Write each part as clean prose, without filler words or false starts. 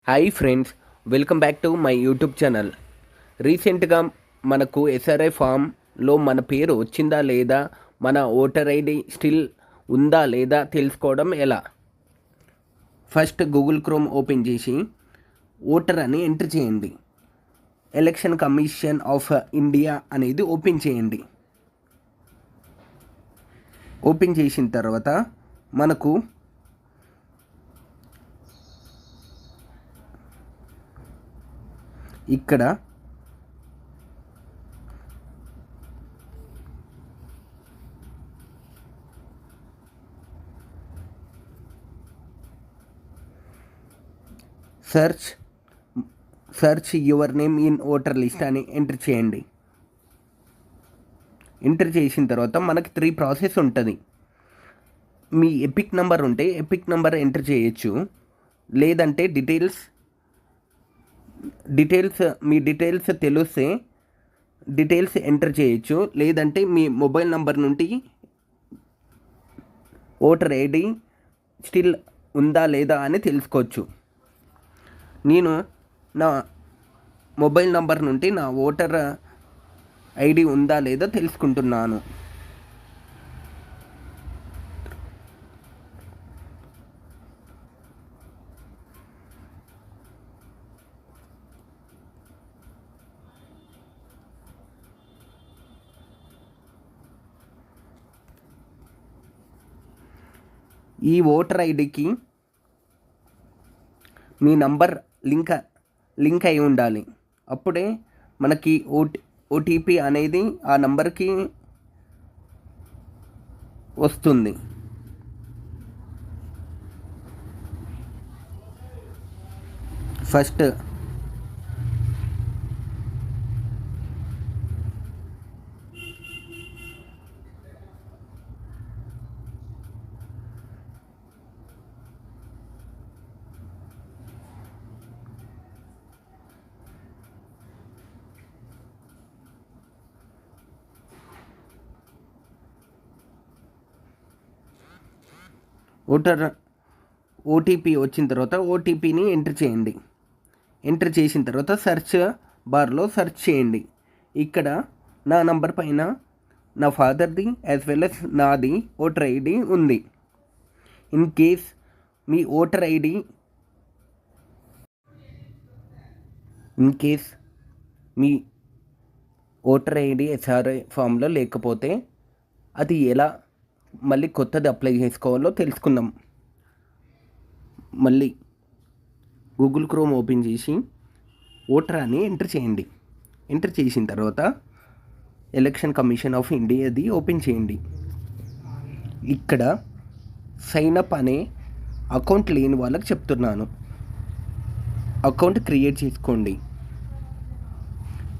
Hi friends, welcome back to my YouTube channel. రీసెంట్గా మనకు SRI ఫామ్లో మన పేరు వచ్చిందా లేదా, మన ఓటర్ ఐడి స్టిల్ ఉందా లేదా తెలుసుకోవడం ఎలా? ఫస్ట్ గూగుల్ క్రోమ్ ఓపెన్ చేసి ఓటర్ అని ఎంటర్ చేయండి. ఎలక్షన్ కమిషన్ ఆఫ్ ఇండియా అనేది ఓపెన్ చేయండి. ఓపెన్ చేసిన తర్వాత మనకు ఇక్కడ search your name in voter list అని ఎంటర్ చేయండి. ఎంటర్ చేసిన తర్వాత మనకి 3 ప్రాసెస్ ఉంటుంది. మీ ఎపిక్ నెంబర్ ఉంటే ఎపిక్ నెంబర్ ఎంటర్ చేయొచ్చు, లేదంటే మీ డీటెయిల్స్ తెలిస్తే డీటెయిల్స్ ఎంటర్ చేయొచ్చు, లేదంటే మీ మొబైల్ నెంబర్ నుండి ఓటర్ ఐడి స్టిల్ ఉందా లేదా అని తెలుసుకోవచ్చు. నేను నా మొబైల్ నంబర్ నుండి నా ఓటర్ ఐడి ఉందా లేదా తెలుసుకుంటున్నాను. ఈ ఓటర్ ఐడికి మీ నంబర్ లింక్ అయి ఉండాలి. అప్పుడే మనకి ఓటీపీ అనేది ఆ నంబర్కి వస్తుంది. ఫస్ట్ ఓటీపీ వచ్చిన తర్వాత ఓటీపీని ఎంటర్ చేయండి. ఎంటర్ చేసిన తర్వాత సెర్చ్ బార్లో సెర్చ్ చేయండి. ఇక్కడ నా నంబర్ పైన నా ఫాదర్ది యాజ్ వెల్ as నాది ఓటర్ ఐడి ఉంది. ఇన్ కేస్ మీ ఓటర్ ఐడి ఎస్ఆర్ఐ ఫామ్లో లేకపోతే అది ఎలా మళ్ళీ కొత్తది అప్లై చేసుకోవాలో తెలుసుకుందాం. మళ్ళీ గూగుల్ క్రోమ్ ఓపెన్ చేసి ఓటర్ అని ఎంటర్ చేయండి. ఎంటర్ చేసిన తర్వాత ఎలక్షన్ కమిషన్ ఆఫ్ ఇండియాది ఓపెన్ చేయండి. ఇక్కడ సైన్ అప్ అనే అకౌంట్ లేని వాళ్ళకి చెప్తున్నాను, అకౌంట్ క్రియేట్ చేసుకోండి.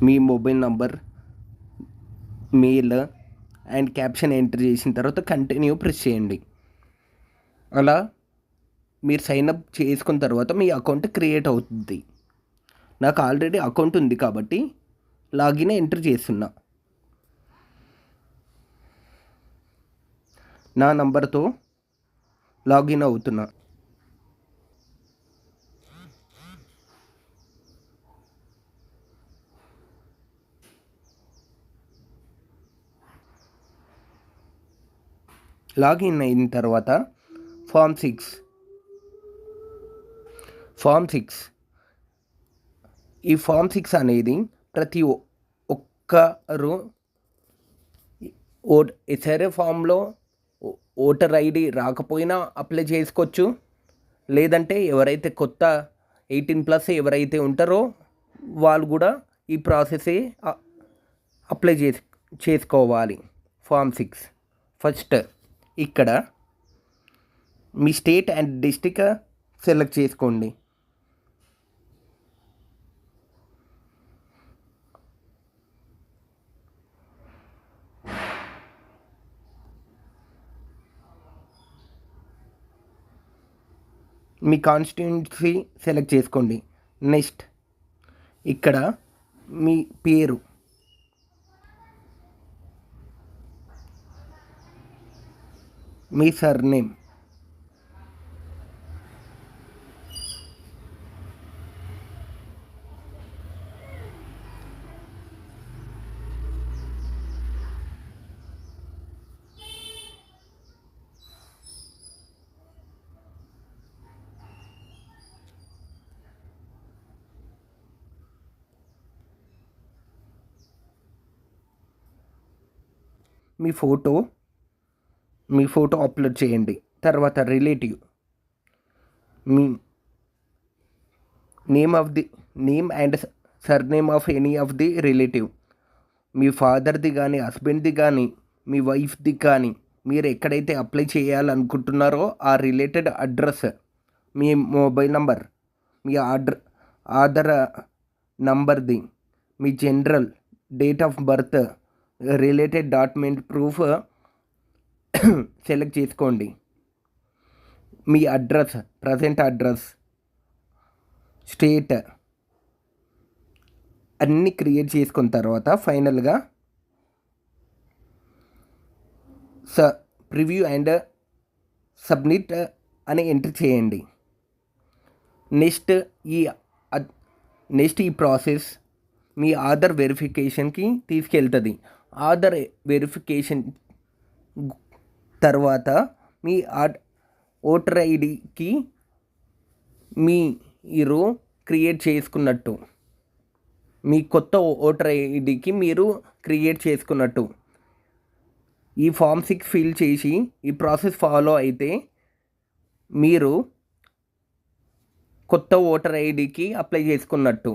మీ mobile number, mail and caption enter చేసిన తర్వాత కంటిన్యూ ప్రెస్ చేయండి. అలా మీరు సైన్ అప్ చేసుకున్న తర్వాత మీ అకౌంట్ క్రియేట్ అవుతుంది. నాకు ఆల్రెడీ అకౌంట్ ఉంది కాబట్టి లాగిన్ ఎంటర్ చేస్తున్నా. నా నంబర్తో లాగిన్ అవుతున్నా. లాగిన్ అయిన తర్వాత ఫామ్ 6 ఈ ఫామ్ 6 అనేది ప్రతి ఒక్కరు ఎస్ఆర్ఐ ఫామ్లో ఓటర్ ఐడి రాకపోయినా అప్లై చేసుకోవచ్చు, లేదంటే ఎవరైతే కొత్త 18+ ఎవరైతే ఉంటారో వాళ్ళు కూడా ఈ ప్రాసెస్ అప్లై చేసుకోవాలి. ఫామ్ 6 ఫస్ట్ ఇక్కడ మీ స్టేట్ అండ్ డిస్ట్రిక్ట్ సెలెక్ట్ చేసుకోండి. మీ కాన్స్టిట్యున్సీ సెలెక్ట్ చేసుకోండి. నెక్స్ట్ ఇక్కడ మీ పేరు మీ సర్నేమ్, మీ ఫోటో అప్లోడ్ చేయండి. తర్వాత రిలేటివ్, మీ name and surname of any of the relative, మీ ఫాదర్ది కానీ, హస్బెండ్ది కానీ, మీ వైఫ్ది కానీ, మీరు ఎక్కడైతే అప్లై చేయాలనుకుంటున్నారో ఆ రిలేటెడ్ అడ్రస్, మీ మొబైల్ నంబర్, మీ ఆధార్ నంబర్ది, మీ general date of birth, related document proof select చేసుకోండి. మీ అడ్రస్, ప్రజెంట్ అడ్రస్, స్టేట్ అన్నీ క్రియేట్ చేసుకున్న తర్వాత ఫైనల్గా ప్రివ్యూ అండ్ సబ్మిట్ అని ఎంటర్ చేయండి. నెక్స్ట్ ఈ ప్రాసెస్ మీ ఆధార్ వెరిఫికేషన్కి తీసుకెళ్తుంది. ఆధార్ వెరిఫికేషన్ తర్వాత మీ ఓటర్ ఐడికి మీరు క్రియేట్ చేసుకున్నట్టు, మీ కొత్త ఓటర్ ఐడికి మీరు క్రియేట్ చేసుకున్నట్టు. ఈ ఫామ్ 6 ఫిల్ చేసి ఈ ప్రాసెస్ ఫాలో అయితే మీరు కొత్త ఓటర్ ఐడికి అప్లై చేసుకున్నట్టు.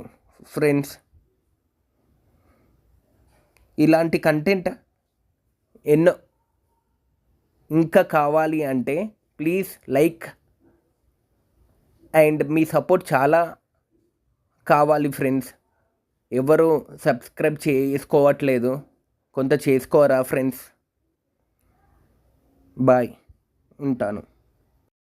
ఫ్రెండ్స్, ఇలాంటి కంటెంట్ ఎన్నో ఇంకా కావాలి అంటే please like and me support చాలా కావాలి ఫ్రెండ్స్. ఎవరు సబ్స్క్రైబ్ చేసుకోవట్లేదు, కొంత చేసుకోరా ఫ్రెండ్స్. బాయ్, ఉంటాను.